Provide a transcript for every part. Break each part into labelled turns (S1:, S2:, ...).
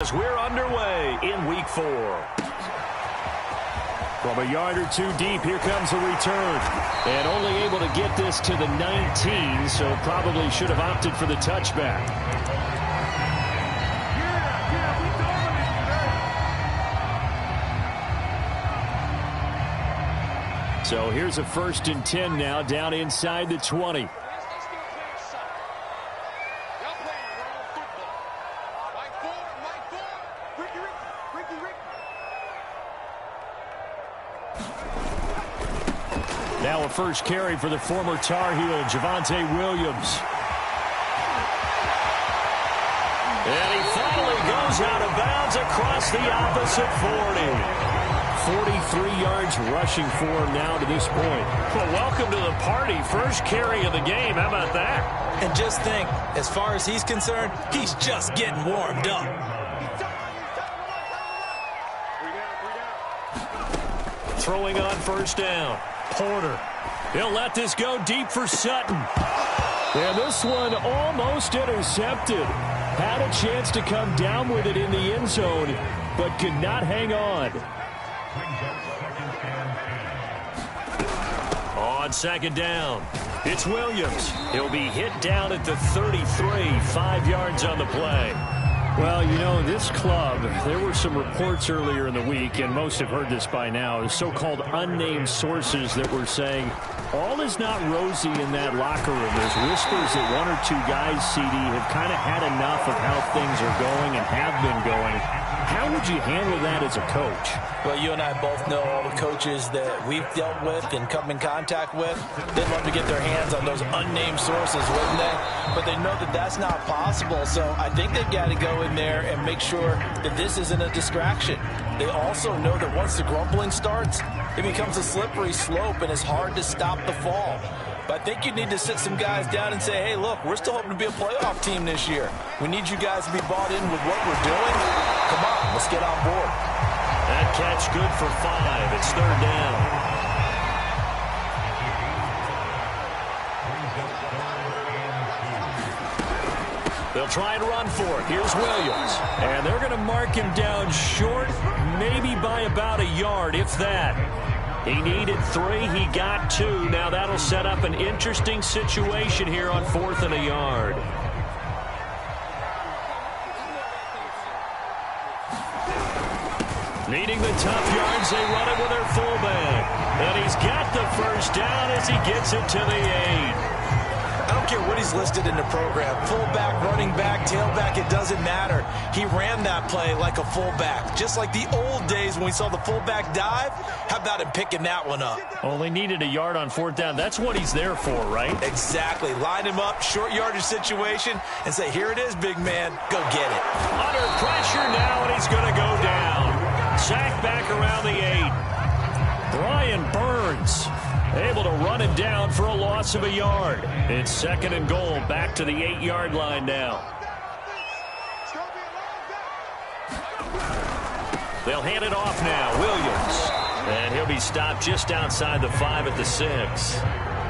S1: As we're underway in week 4. From a yard or two deep, here comes the return. And only able to get this to the 19, so probably should have opted for the touchback. So here's a 1st and 10 now, down inside the 20. Now a first carry for the former Tar Heel, Javonte Williams. And he finally goes out of bounds across the opposite 40. 43 yards rushing for him now to this point. Well, welcome to the party. First carry of the game. How about that?
S2: And just think, as far as he's concerned, he's just getting warmed up.
S1: Throwing on first down. Porter. He'll let this go deep for Sutton. And this one almost intercepted. Had a chance to come down with it in the end zone, but could not hang on. On second down, it's Williams. He'll be hit down at the 33, 5 yards on the play. Well, you know, this club, there were some reports earlier in the week, and most have heard this by now, so-called unnamed sources that were saying all is not rosy in that locker room. There's whispers that one or two guys, CD, have kind of had enough of how things are going and have been going. How would you handle that as a coach?
S2: Well, you and I both know all the coaches that we've dealt with and come in contact with. They'd love to get their hands on those unnamed sources, wouldn't they? But they know that that's not possible, so I think they've got to go in there and make sure that this isn't a distraction. They also know that once the grumbling starts, it becomes a slippery slope and it's hard to stop the fall. But I think you need to sit some guys down and say, hey, look, we're still hoping to be a playoff team this year. We need you guys to be bought in with what we're doing. Come on, let's get on board.
S1: That catch good for 5. It's third down. They'll try and run for it. Here's Williams. And they're going to mark him down short, maybe by about a yard, if that. He needed 3. He got 2. Now that'll set up an interesting situation here on 4th and a yard. Needing the tough yards, they run it with their fullback. And he's got the first down as he gets it to the 8.
S2: I don't care what he's listed in the program. Fullback, running back, tailback, it doesn't matter. He ran that play like a fullback. Just like the old days when we saw the fullback dive. How about him picking that one up?
S1: Only needed a yard on 4th down. That's what he's there for, right?
S2: Exactly. Line him up, short yardage situation, and say, here it is, big man. Go get it.
S1: Under pressure now, and he's going to go down. Sacked back around the 8. Brian Burns able to run him down for a loss of a yard. It's 2nd and goal, back to the 8-yard line now. They'll hand it off now. Williams. And he'll be stopped just outside the 5 at the 6.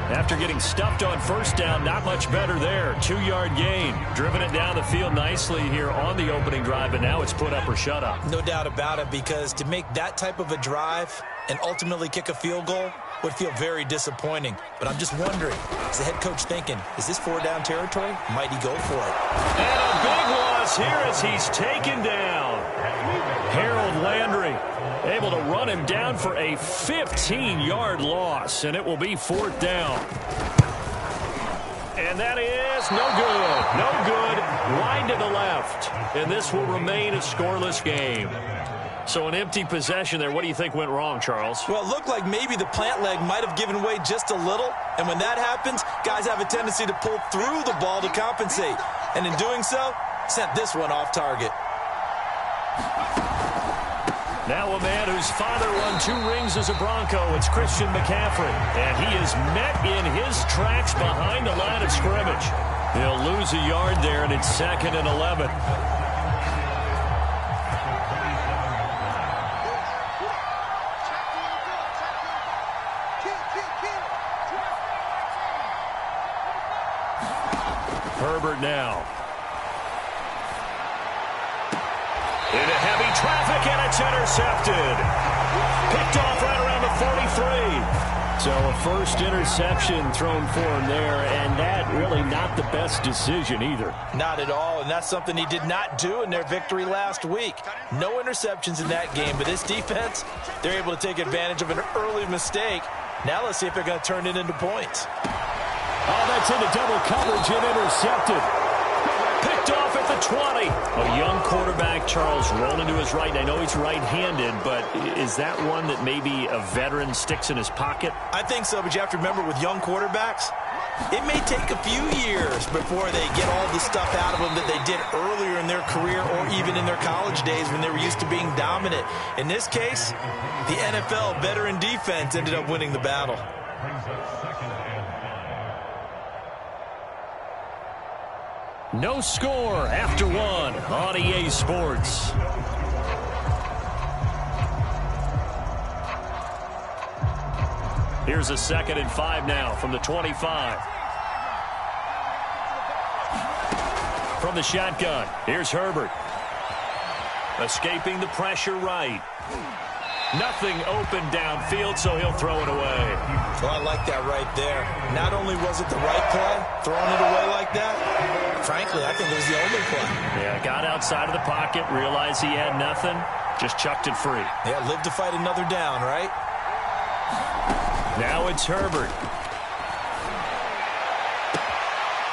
S1: After getting stuffed on first down, not much better there. 2-yard gain. Driven it down the field nicely here on the opening drive, but now it's put up or shut up.
S2: No doubt about it, because to make that type of a drive and ultimately kick a field goal would feel very disappointing. But I'm just wondering, is the head coach thinking, is this 4-down territory? Might he go for it?
S1: And a big loss here as he's taken down. Harold Landry able to run him down for a 15-yard loss, and it will be 4th down. And that is no good. No good. Wide to the left. And this will remain a scoreless game. So an empty possession there. What do you think went wrong, Charles?
S2: Well, it looked like maybe the plant leg might have given way just a little. And when that happens, guys have a tendency to pull through the ball to compensate. And in doing so, sent this one off target.
S1: Now a man whose father won 2 rings as a Bronco. It's Christian McCaffrey. And he is met in his tracks behind the line of scrimmage. He'll lose a yard there, and it's 2nd and 11. Herbert now. Into heavy traffic, and it's intercepted. Picked off right around the 43. So a first interception thrown for him there, and that really not the best decision either.
S2: Not at all, and that's something he did not do in their victory last week. No interceptions in that game, but this defense, they're able to take advantage of an early mistake. Now let's see if they're going to turn it into points.
S1: Oh, that's into double coverage and intercepted. Picked off at the 20. A young quarterback, Charles, rolling to his right. I know he's right-handed, but is that one that maybe a veteran sticks in his pocket?
S2: I think so, but you have to remember with young quarterbacks, it may take a few years before they get all the stuff out of them that they did earlier in their career or even in their college days when they were used to being dominant. In this case, the NFL veteran defense ended up winning the battle.
S1: No score after one on EA Sports. Here's a 2nd and 5 now from the 25. From the shotgun, here's Herbert. Escaping the pressure right. Nothing open downfield, so he'll throw it away.
S2: Well, I like that right there. Not only was it the right play, throwing it away like that, frankly, I think it was the only play.
S1: Yeah, got outside of the pocket, realized he had nothing, just chucked it free.
S2: Yeah, live to fight another down, right?
S1: Now it's Herbert.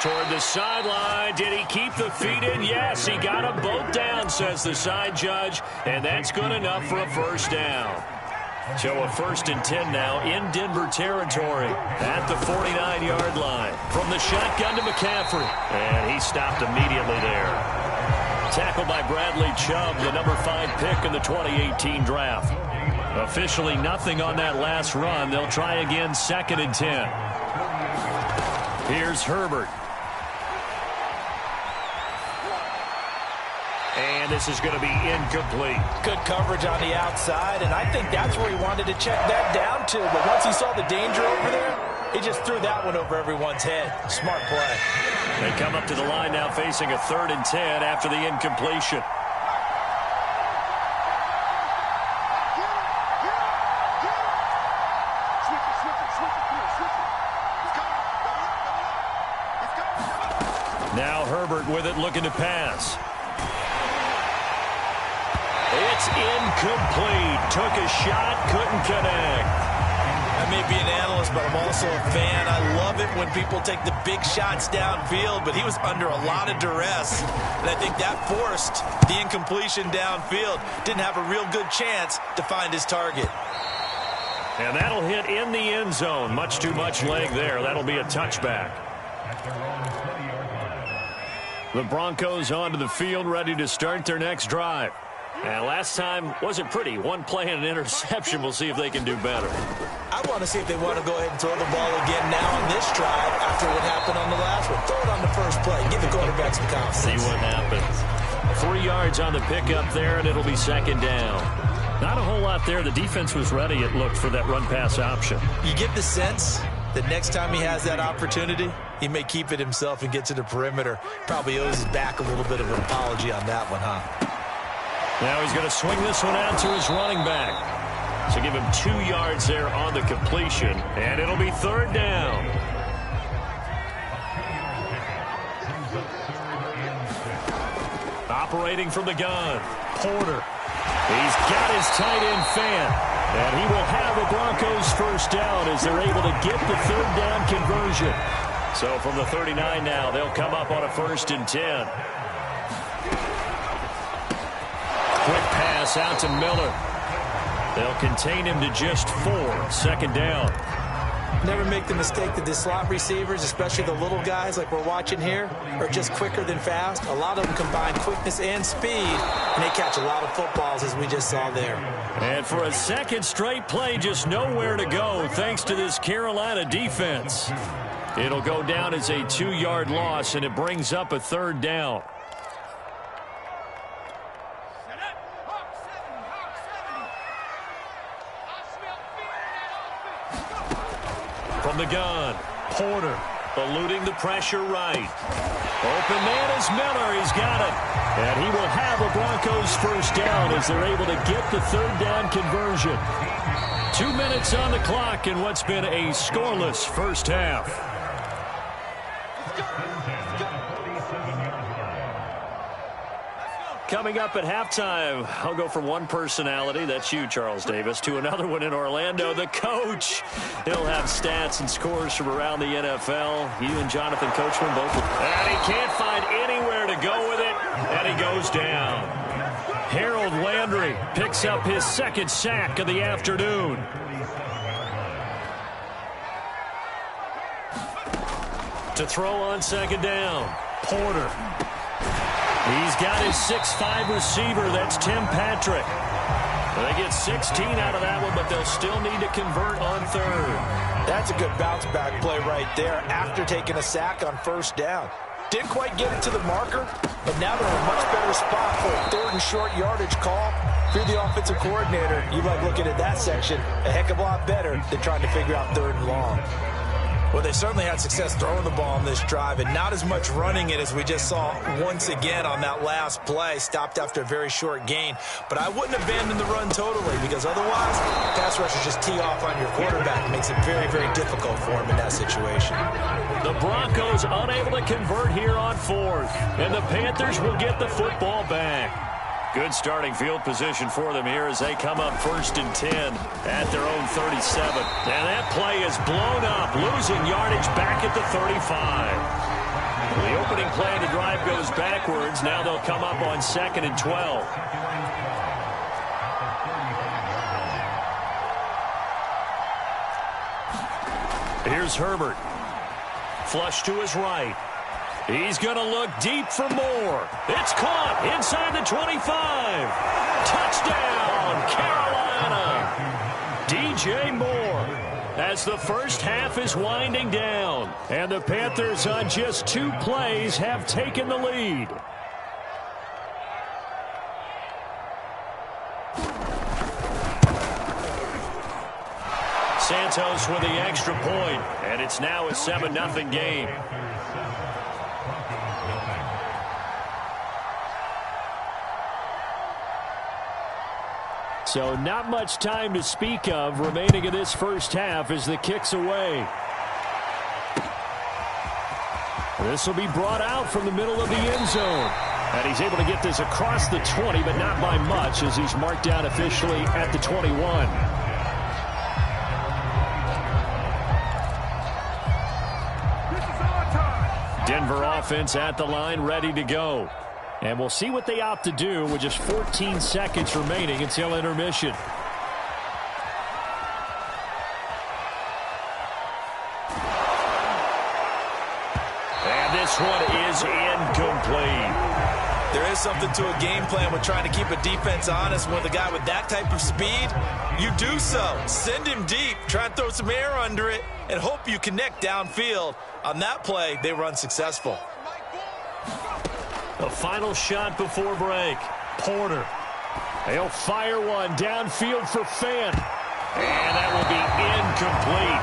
S1: Toward the sideline. Did he keep the feet in? Yes, he got them both down, says the side judge, and that's good enough for a first down. So a 1st and 10 now in Denver territory at the 49-yard line. From the shotgun to McCaffrey, and he stopped immediately there. Tackled by Bradley Chubb, the number 5 pick in the 2018 draft. Officially nothing on that last run. They'll try again, 2nd and 10. Here's Herbert. And this is going to be incomplete.
S2: Good coverage on the outside, and I think that's where he wanted to check that down to. But once he saw the danger over there, he just threw that one over everyone's head. Smart play.
S1: They come up to the line now facing a 3rd and 10 after the incompletion. Now Herbert with it, looking to pass. It's incomplete. Took a shot, couldn't connect.
S2: I may be an analyst, but I'm also a fan. I love it when people take the big shots downfield, but he was under a lot of duress, and I think that forced the incompletion downfield. Didn't have a real good chance to find his target.
S1: And that'll hit in the end zone. Much too much leg there. That'll be a touchback. The Broncos onto the field, ready to start their next drive. And last time wasn't pretty. One play and an interception. We'll see if they can do better.
S2: I want to see if they want to go ahead and throw the ball again now on this drive after what happened on the last one. Throw it on the first play. Give the quarterback some confidence.
S1: See what happens. 3 yards on the pickup there, and it'll be 2nd down. Not a whole lot there. The defense was ready, it looked, for that run-pass option.
S2: You get the sense that next time he has that opportunity, he may keep it himself and get to the perimeter. Probably owes his back a little bit of an apology on that one, huh?
S1: Now he's going to swing this one out to his running back. So give him 2 yards there on the completion, and it'll be 3rd down. Operating from the gun, Porter. He's got his tight end fan, and he will have the Broncos first down as they're able to get the 3rd down conversion. So from the 39 now, they'll come up on a 1st and 10. Quick pass out to Miller. They'll contain him to just 4. 2nd down.
S2: Never make the mistake that the slot receivers, especially the little guys like we're watching here, are just quicker than fast. A lot of them combine quickness and speed, and they catch a lot of footballs, as we just saw there.
S1: And for a 2nd straight play, just nowhere to go thanks to this Carolina defense. It'll go down as a 2-yard loss, and it brings up a 3rd down. From the gun, Porter eluding the pressure right. Open man is Miller. He's got it. And he will have a Broncos first down as they're able to get the third down conversion. 2 minutes on the clock in what's been a scoreless first half. Coming up at halftime, I'll go from one personality, that's you, Charles Davis, to another one in Orlando, the coach. He'll have stats and scores from around the NFL. You and Jonathan Coachman both. And he can't find anywhere to go with it, and he goes down. Harold Landry picks up his second sack of the afternoon. To throw on second down, Porter. He's got his 6'5" receiver. That's Tim Patrick. They get 16 out of that one, but they'll still need to convert on third.
S2: That's a good bounce-back play right there after taking a sack on first down. Didn't quite get it to the marker, but now they're in a much better spot for a third and short yardage call. If you're the offensive coordinator, you like looking at that section a heck of a lot better than trying to figure out third and long. Well, they certainly had success throwing the ball on this drive and not as much running it as we just saw once again on that last play. Stopped after a very short gain. But I wouldn't abandon the run totally because otherwise, pass rushers just tee off on your quarterback. It makes it very, very difficult for him in that situation.
S1: The Broncos unable to convert here on fourth. And the Panthers will get the football back. Good starting field position for them here as they come up 1st and 10 at their own 37. And that play is blown up, losing yardage back at the 35. The opening play of the drive goes backwards. Now they'll come up on 2nd and 12. Here's Herbert. Flush to his right. He's going to look deep for more. It's caught inside the 25. Touchdown, Carolina. DJ Moore as the first half is winding down. And the Panthers on just 2 plays have taken the lead. Santos with the extra point, and it's now a 7-0 game. So not much time to speak of remaining in this first half as the kick's away. This will be brought out from the middle of the end zone. And he's able to get this across the 20, but not by much as he's marked down officially at the 21. Denver offense at the line, ready to go. And we'll see what they opt to do with just 14 seconds remaining until intermission. And this one is incomplete.
S2: There is something to a game plan with trying to keep a defense honest. With a guy with that type of speed, you do so. Send him deep, try and throw some air under it, and hope you connect downfield. On that play, they run successful.
S1: The final shot before break. Porter. They'll fire one downfield for Fant. And that will be incomplete.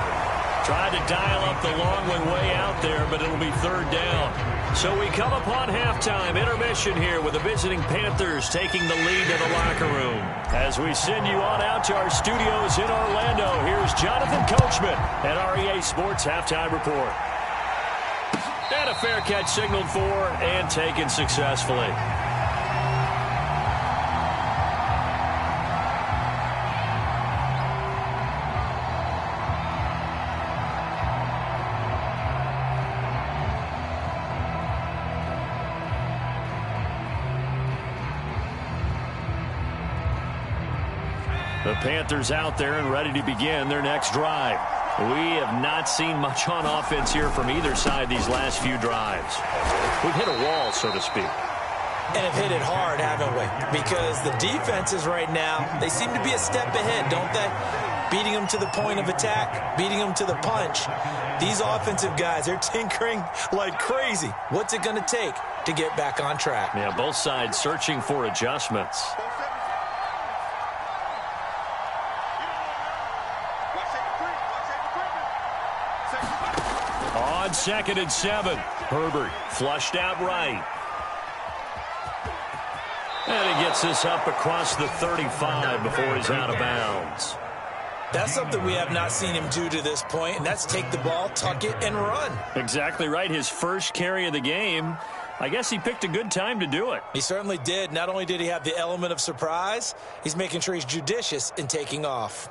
S1: Tried to dial up the long one way out there, but it'll be third down. So we come upon halftime intermission here with the visiting Panthers taking the lead to the locker room. As we send you on out to our studios in Orlando, here's Jonathan Coachman at REA Sports Halftime Report. And a fair catch signaled for and taken successfully. The Panthers out there and ready to begin their next drive. We have not seen much on offense here from either side these last few drives. We've hit a wall, so to speak.
S2: And have hit it hard, haven't we? Because the defenses right now, they seem to be a step ahead, don't they? Beating them to the point of attack, beating them to the punch. These offensive guys, they're tinkering like crazy. What's it going to take to get back on track?
S1: Yeah, both sides searching for adjustments. On 2nd and 7. Herbert flushed out right. And he gets this up across the 35 before he's out of bounds.
S2: That's something we have not seen him do to this point, and that's take the ball, tuck it, and run.
S1: Exactly right. His first carry of the game. I guess he picked a good time to do it.
S2: He certainly did. Not only did he have the element of surprise, he's making sure he's judicious in taking off.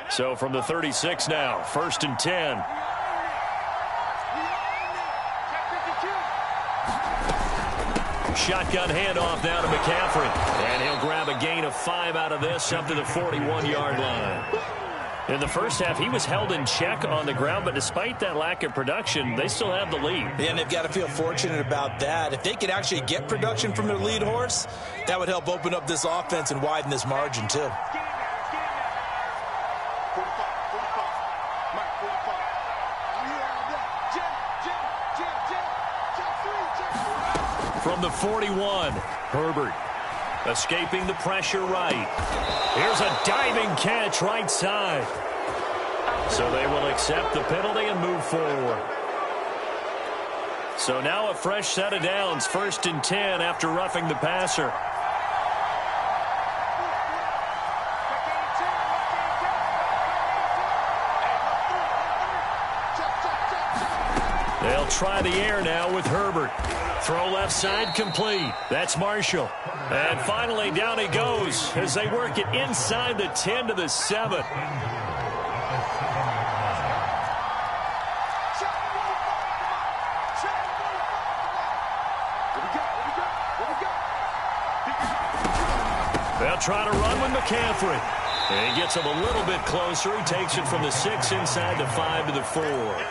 S1: So from the 36 now, 1st and 10. Shotgun handoff now to McCaffrey. And he'll grab a gain of 5 out of this up to the 41-yard line. In the first half, he was held in check on the ground, but despite that lack of production, they still have the lead.
S2: Yeah, and they've got to feel fortunate about that. If they could actually get production from their lead horse, that would help open up this offense and widen this margin, too.
S1: From the 41, Herbert escaping the pressure right. Here's a diving catch right side. So they will accept the penalty and move forward. So now a fresh set of downs, 1st and 10 after roughing the passer. They'll try the air now with Herbert. Throw left side complete. That's Marshall. And finally down he goes as they work it inside the 10 to the 7. They'll try to run with McCaffrey. And he gets him a little bit closer. He takes it from the 6 inside the 5 to the 4.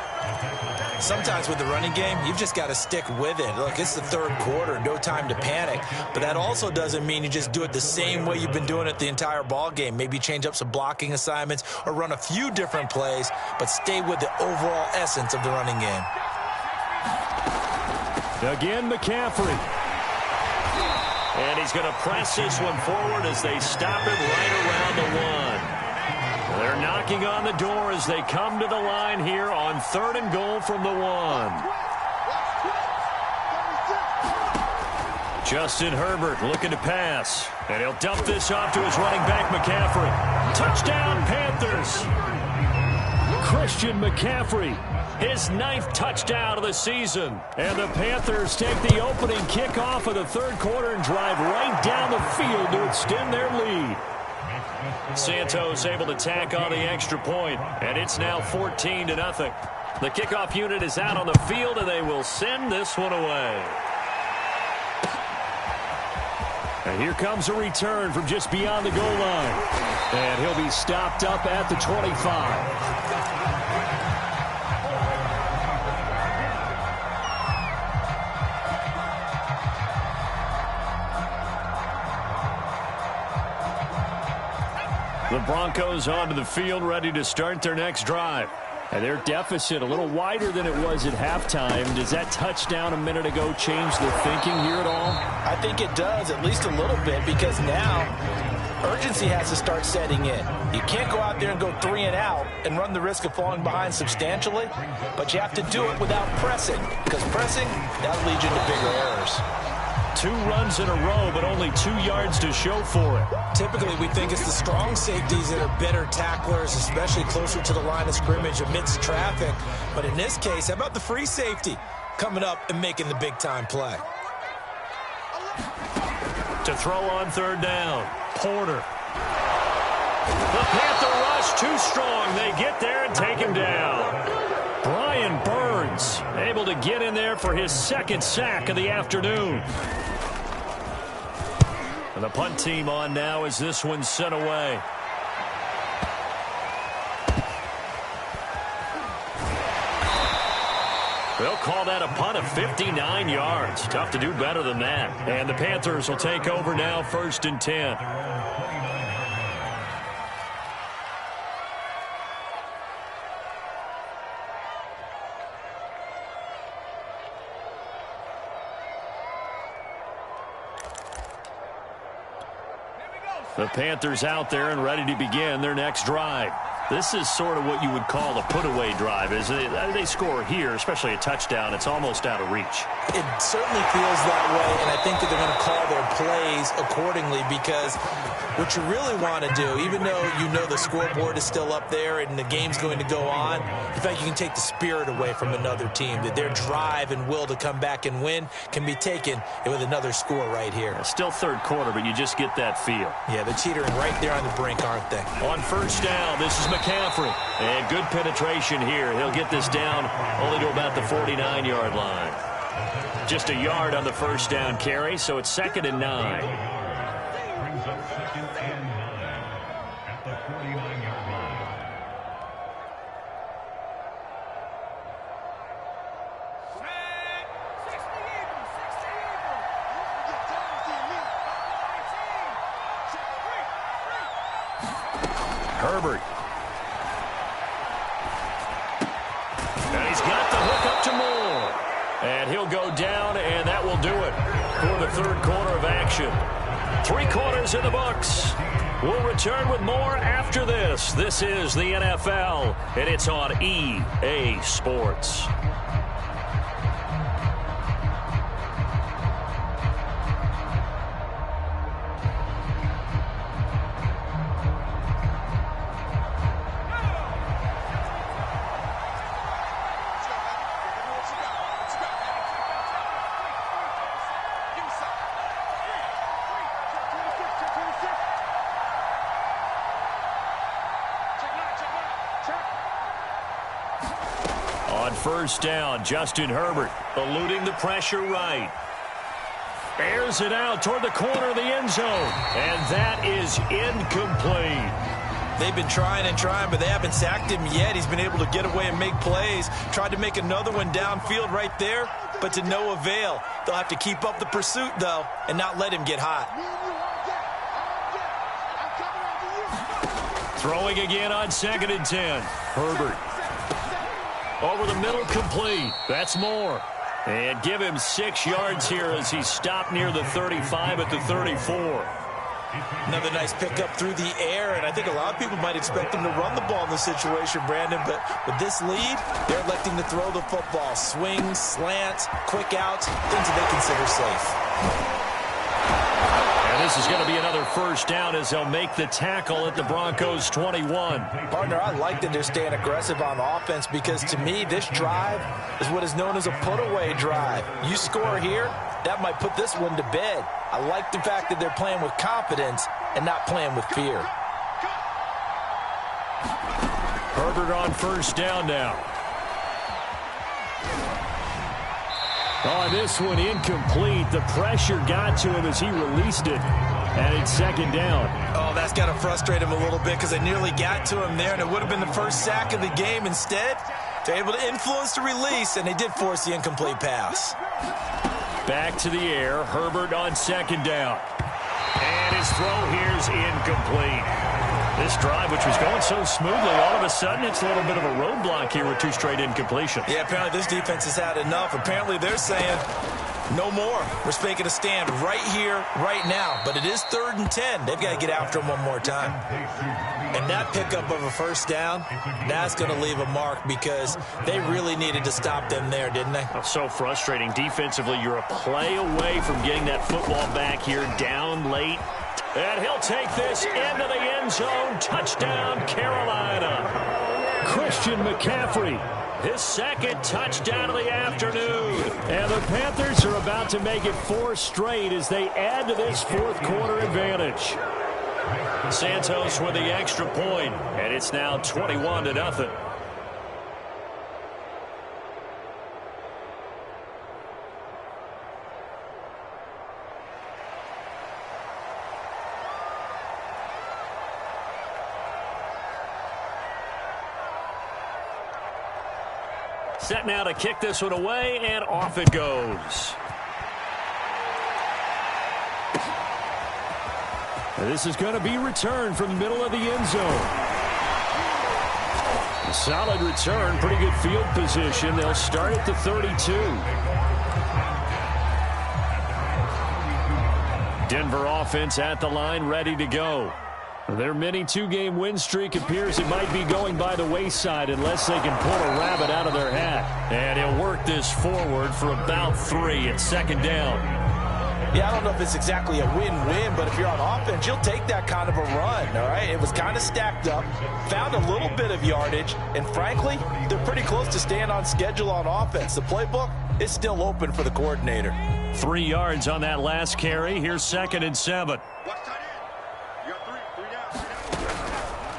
S2: Sometimes with the running game, you've just got to stick with it. Look, it's the 3rd quarter, no time to panic. But that also doesn't mean you just do it the same way you've been doing it the entire ball game. Maybe change up some blocking assignments or run a few different plays, but stay with the overall essence of the running game.
S1: Again, McCaffrey. And he's going to press this one forward as they stop him right around the 1. They're knocking on the door as they come to the line here on 3rd and goal from the 1. Justin Herbert looking to pass. And he'll dump this off to his running back, McCaffrey. Touchdown, Panthers. Christian McCaffrey, his 9th touchdown of the season. And the Panthers take the opening kickoff of the 3rd quarter and drive right down the field to extend their lead. Santos able to tack on the extra point, and it's now 14-0. The kickoff unit is out on the field, and they will send this one away. And here comes a return from just beyond the goal line. And he'll be stopped up at the 25. The Broncos onto the field, ready to start their next drive. And their deficit a little wider than it was at halftime. Does that touchdown a minute ago change the thinking here at all?
S2: I think it does, at least a little bit, because now urgency has to start setting in. You can't go out there and go 3 and out and run the risk of falling behind substantially, but you have to do it without pressing, because pressing, that'll lead you into bigger errors.
S1: 2 runs in a row, but only 2 yards to show for it.
S2: Typically, we think it's the strong safeties that are better tacklers, especially closer to the line of scrimmage amidst traffic. But in this case, how about the free safety coming up and making the big-time play?
S1: To throw on 3rd down, Porter. The Panther rush too strong. They get there and take him down. Brian Burns able to get in there for his 2nd sack of the afternoon. And the punt team on now as this one's sent away. They'll call that a punt of 59 yards. Tough to do better than that. And the Panthers will take over now, 1st and 10. The Panthers out there and ready to begin their next drive. This is sort of what you would call a put-away drive. As they score here, especially a touchdown, it's almost out of reach.
S2: It certainly feels that way, and I think that they're going to call their plays accordingly, because what you really want to do, even though you know the scoreboard is still up there and the game's going to go on, in fact, you can take the spirit away from another team, that their drive and will to come back and win can be taken with another score right here.
S1: Still third quarter, but you just get that feel.
S2: Yeah, they're teetering right there on the brink, aren't they?
S1: On first down, this is McCaffrey. And good penetration here. He'll get this down only to about the 49-yard line. Just a yard on the first down carry, so it's 2nd and 9.
S3: Brings up 2nd and 9 at the 49-yard line.
S1: Herbert. And he's got the hook up to Moore. And he'll go down, and that will do it for the third quarter of action. 3 quarters in the books. We'll return with more after this. This is the NFL, and it's on EA Sports. On first down, Justin Herbert eluding the pressure right. Airs it out toward the corner of the end zone. And that is incomplete.
S2: They've been trying and trying, but they haven't sacked him yet. He's been able to get away and make plays. Tried to make another one downfield right there, but to no avail. They'll have to keep up the pursuit, though, and not let him get hot.
S1: Throwing again on 2nd and 10. Herbert. Over the middle, complete. That's Moore. And give him 6 yards here as he stopped near the 35 at the 34.
S2: Another nice pickup through the air, and I think a lot of people might expect him to run the ball in this situation, Brandon, but with this lead, they're electing to throw the football. Swings, slants, quick outs, things that they consider safe.
S1: And this is going to be another first down as they'll make the tackle at the Broncos 21.
S2: Partner, I like that they're staying aggressive on offense, because to me, this drive is what is known as a put-away drive. You score here, that might put this one to bed. I like the fact that they're playing with confidence and not playing with fear.
S1: Herbert on first down now. On this one, incomplete. The pressure got to him as he released it. And it's 2nd down.
S2: Oh, that's got to frustrate him a little bit, because they nearly got to him there, and it would have been the first sack of the game. Instead, they're able to influence the release, and they did force the incomplete pass.
S1: Back to the air. Herbert on 2nd down. And his throw here's incomplete. This drive, which was going so smoothly, all of a sudden it's a little bit of a roadblock here with 2 straight incompletions.
S2: Yeah, apparently this defense has had enough. Apparently they're saying, no more. We're making a stand right here, right now. But it is 3rd and 10. They've got to get after him one more time. And that pickup of a first down, that's going to leave a mark, because they really needed to stop them there, didn't they?
S1: Oh, so frustrating. Defensively, you're a play away from getting that football back here, down late. And he'll take this into the end zone. Touchdown, Carolina. Christian McCaffrey, his 2nd touchdown of the afternoon. And the Panthers are about to make it 4 straight as they add to this 4th quarter advantage. Santos with the extra point, and it's now 21-0. Set now to kick this one away, and off it goes. And this is going to be returned from the middle of the end zone. A solid return, pretty good field position. They'll start at the 32. Denver offense at the line, ready to go. Their mini two-game win streak appears it might be going by the wayside unless they can pull a rabbit out of their hat. And he'll work this forward for about 3 at second down.
S2: Yeah, I don't know if it's exactly a win-win, but if you're on offense, you'll take that kind of a run, all right? It was kind of stacked up, found a little bit of yardage, and frankly, they're pretty close to staying on schedule on offense. The playbook is still open for the coordinator.
S1: 3 yards on that last carry. Here's 2nd and 7.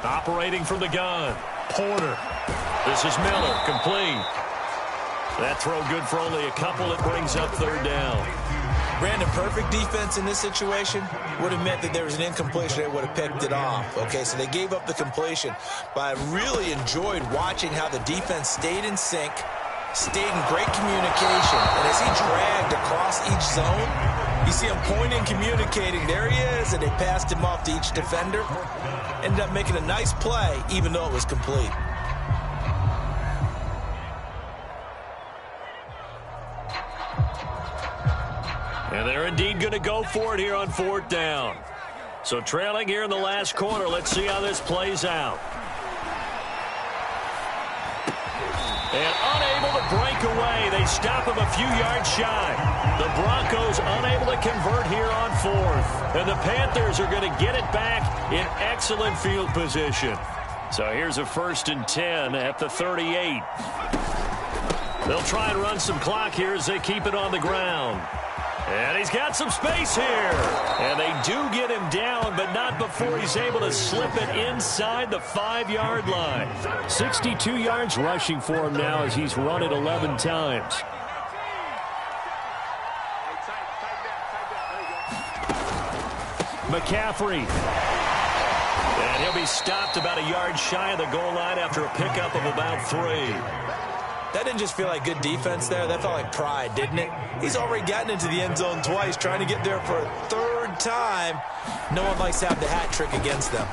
S1: Operating from the gun, Porter. This is Miller, complete. That throw good for only a couple. It brings up 3rd down.
S2: Brandon, perfect defense in this situation would have meant that there was an incompletion. They would have picked it off. Okay, so they gave up the completion. But I really enjoyed watching how the defense stayed in sync, stayed in great communication. And as he dragged across each zone, you see him pointing, communicating. There he is, and they passed him off to each defender. Ended up making a nice play, even though it was complete.
S1: And they're indeed going to go for it here on 4th down. So trailing here in the last quarter. Let's see how this plays out. And unable to break away. They stop him a few yards shy. The Broncos unable to convert here on 4th. And the Panthers are going to get it back in excellent field position. So here's a 1st and 10 at the 38. They'll try and run some clock here as they keep it on the ground. And he's got some space here. And they do get him down, but not before he's able to slip it inside the 5-yard line. 62 yards rushing for him now as he's run it 11 times. McCaffrey. And he'll be stopped about a yard shy of the goal line after a pickup of about 3.
S2: That didn't just feel like good defense there. That felt like pride, didn't it? He's already gotten into the end zone twice, trying to get there for a 3rd time. No one likes to have the hat trick against them.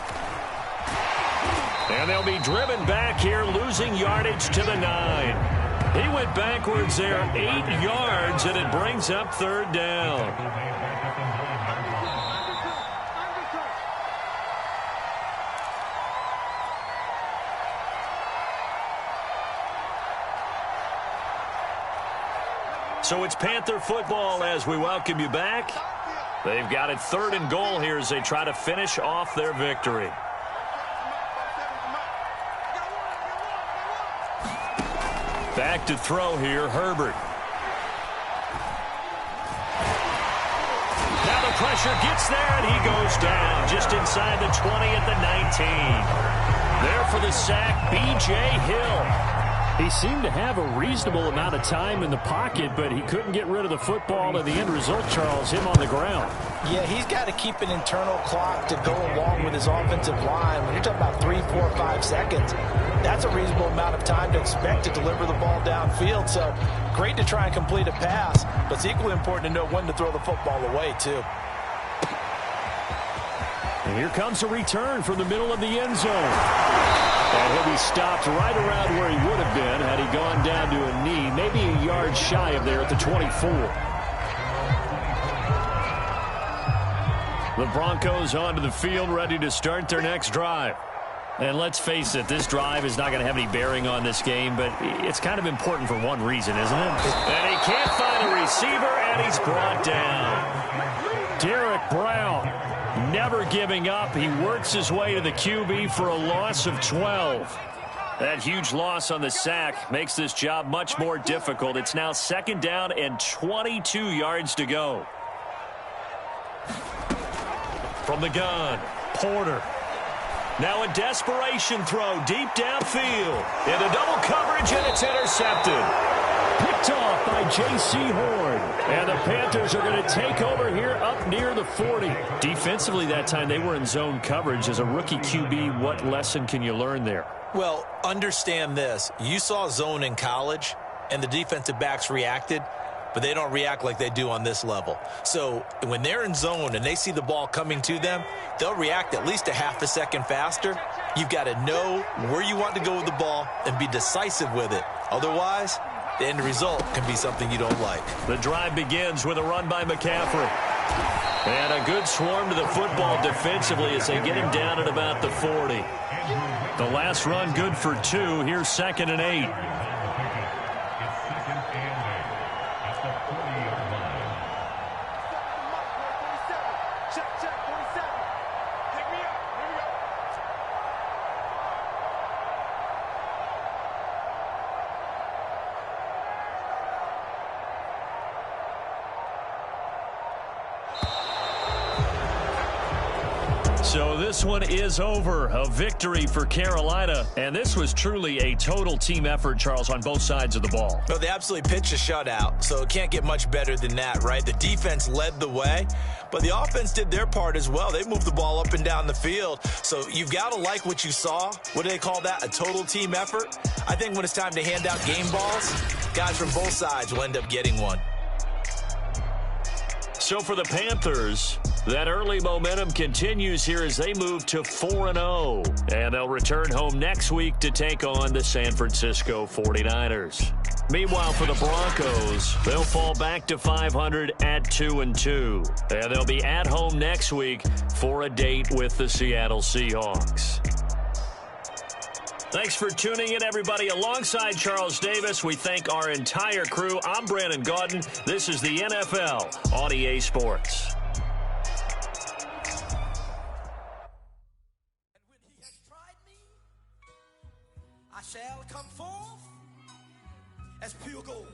S1: And they'll be driven back here, losing yardage to the 9. He went backwards there 8 yards, and it brings up 3rd down. So it's Panther football as we welcome you back. They've got it 3rd and goal here as they try to finish off their victory. Back to throw here, Herbert. Now the pressure gets there, and he goes down just inside the 20 at the 19. There for the sack, B.J. Hill. He seemed to have a reasonable amount of time in the pocket, but he couldn't get rid of the football, and the end result, Charles, him on the ground.
S2: Yeah, he's got to keep an internal clock to go along with his offensive line. When you're talking about 3, 4, 5 seconds, that's a reasonable amount of time to expect to deliver the ball downfield. So great to try and complete a pass, but it's equally important to know when to throw the football away, too.
S1: And here comes a return from the middle of the end zone. And he'll be stopped right around where he would have been had he gone down to a knee, maybe a yard shy of there at the 24. The Broncos onto the field, ready to start their next drive. And let's face it, this drive is not going to have any bearing on this game, but it's kind of important for one reason, isn't it? And he can't find a receiver, and he's brought down. Derek Brown. Never giving up. He works his way to the QB for a loss of 12. That huge loss on the sack makes this job much more difficult. It's now 2nd down and 22 yards to go. From the gun, Porter. Now a desperation throw deep downfield. Into double coverage, and it's intercepted. Picked off by J.C. Horn. And the Panthers are going to take over here up near the 40. Defensively that time, they were in zone coverage. As a rookie QB, what lesson can you learn there?
S2: Well, understand this. You saw zone in college, and the defensive backs reacted, but they don't react like they do on this level. So when they're in zone and they see the ball coming to them, they'll react at least a half a second faster. You've got to know where you want to go with the ball and be decisive with it. Otherwise, the end result can be something you don't like.
S1: The drive begins with a run by McCaffrey. And a good swarm to the football defensively as they get him down at about the 40. The last run good for 2. Here's 2nd and 8. So this one is over. A victory for Carolina. And this was truly a total team effort, Charles, on both sides of the ball.
S2: Well, they absolutely pitched a shutout, so it can't get much better than that, right? The defense led the way, but the offense did their part as well. They moved the ball up and down the field. So you've got to like what you saw. What do they call that? A total team effort? I think when it's time to hand out game balls, guys from both sides will end up getting one.
S1: So for the Panthers, that early momentum continues here as they move to 4-0. And they'll return home next week to take on the San Francisco 49ers. Meanwhile, for the Broncos, they'll fall back to 500 at 2-2. And they'll be at home next week for a date with the Seattle Seahawks. Thanks for tuning in, everybody. Alongside Charles Davis, we thank our entire crew. I'm Brandon Gaudin. This is the NFL on EA Sports.
S4: I shall come forth as pure gold.